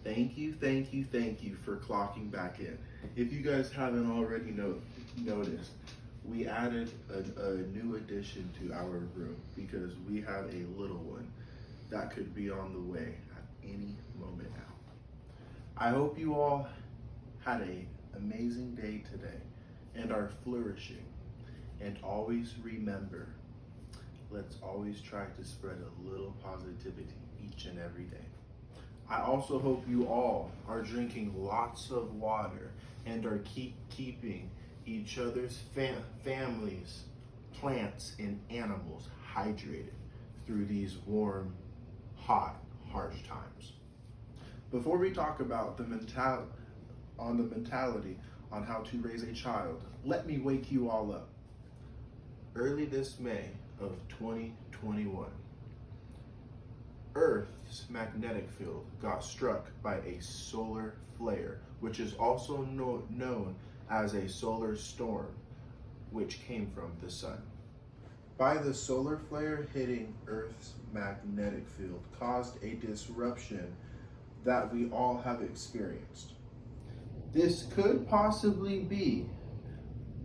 Thank you for clocking back in. If you guys haven't already noticed, we added a new addition to our room because we have a little one that could be on the way at any moment now. I hope you all had an amazing day today and are flourishing. And always remember, let's always try to spread a little positivity each and every day. I also hope you all are drinking lots of water and are keeping each other's families, plants, and animals hydrated through these warm, hot, harsh times. Before we talk about the mentality on how to raise a child, let me wake you all up. Early this May of 2021, Earth's magnetic field got struck by a solar flare, which is also known as a solar storm, which came from the sun. By the solar flare hitting Earth's magnetic field caused a disruption that we all have experienced. This could possibly be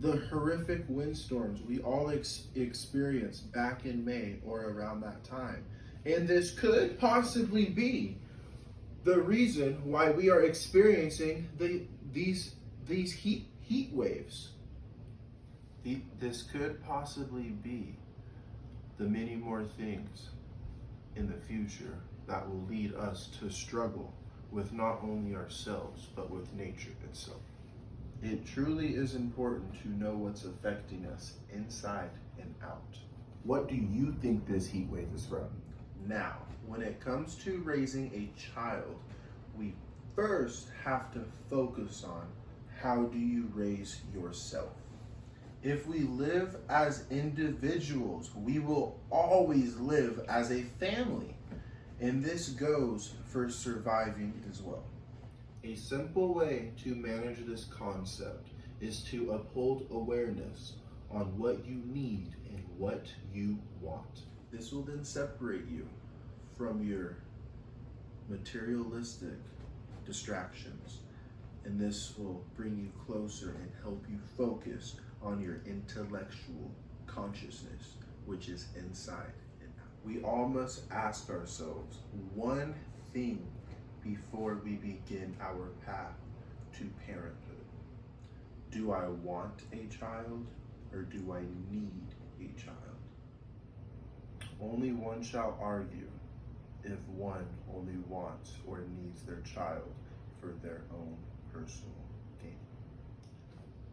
the horrific windstorms we all experienced back in May or around that time. And this could possibly be the reason why we are experiencing these heat waves. This could possibly be the many more things in the future that will lead us to struggle with not only ourselves, but with nature itself. It truly is important to know what's affecting us inside and out. What do you think this heat wave is from? Now, when it comes to raising a child, we first have to focus on how do you raise yourself. If we live as individuals, we will always live as a family. And this goes for surviving as well. A simple way to manage this concept is to uphold awareness on what you need and what you want. This will then separate you from your materialistic distractions, and this will bring you closer and help you focus on your intellectual consciousness, which is inside and out. We all must ask ourselves one thing before we begin our path to parenthood. Do I want a child or do I need a child? Only one shall argue if one only wants or needs their child for their own personal gain.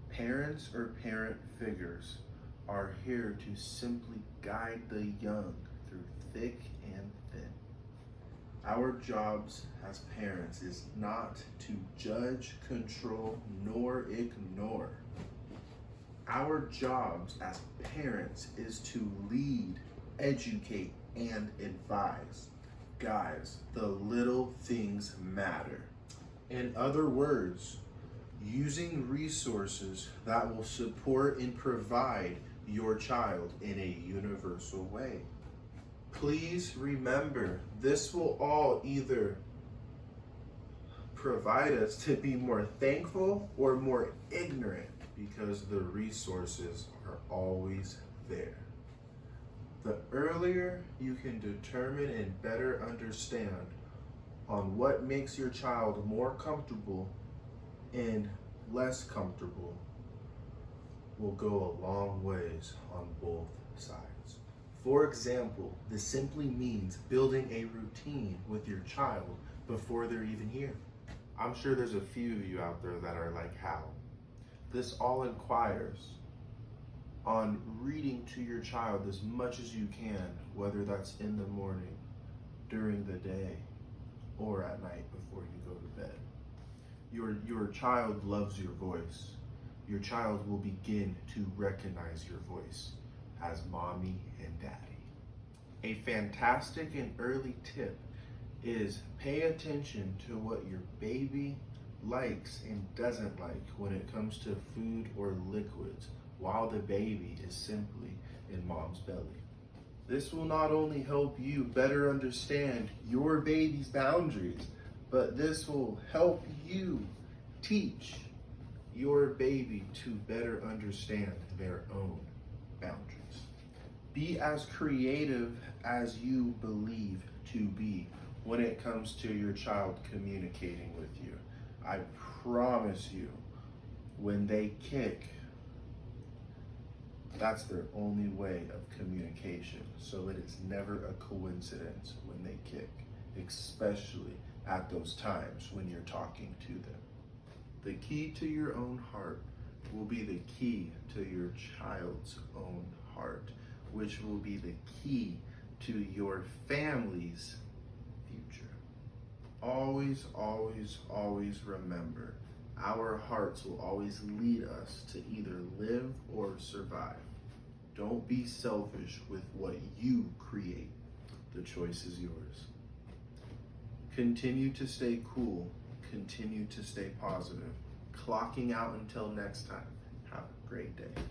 Parents or parent figures are here to simply guide the young through thick and thin. Our jobs as parents is not to judge, control, nor ignore. Our jobs as parents is to lead, educate, and advise. Guys, the little things matter. In other words, using resources that will support and provide your child in a universal way. Please remember, this will all either provide us to be more thankful or more ignorant because the resources are always there. The earlier you can determine and better understand on what makes your child more comfortable and less comfortable will go a long ways on both sides. For example, this simply means building a routine with your child before they're even here. I'm sure there's a few of you out there that are like, how? This all inquires on reading to your child as much as you can, whether that's in the morning, during the day, or at night before you go to bed. Your child loves your voice. Your child will begin to recognize your voice as mommy and daddy. A fantastic and early tip is pay attention to what your baby likes and doesn't like when it comes to food or liquids while the baby is simply in mom's belly. This will not only help you better understand your baby's boundaries, but this will help you teach your baby to better understand their own boundaries. Be as creative as you believe to be when it comes to your child communicating with you. I promise you, when they kick, that's their only way of communication. So it is never a coincidence when they kick, especially at those times when you're talking to them. The key to your own heart will be the key to your child's own heart, which will be the key to your family's future. Always, always, always remember, our hearts will always lead us to either live or survive. Don't be selfish with what you create. The choice is yours. Continue to stay cool. Continue to stay positive. Clocking out until next time. Have a great day.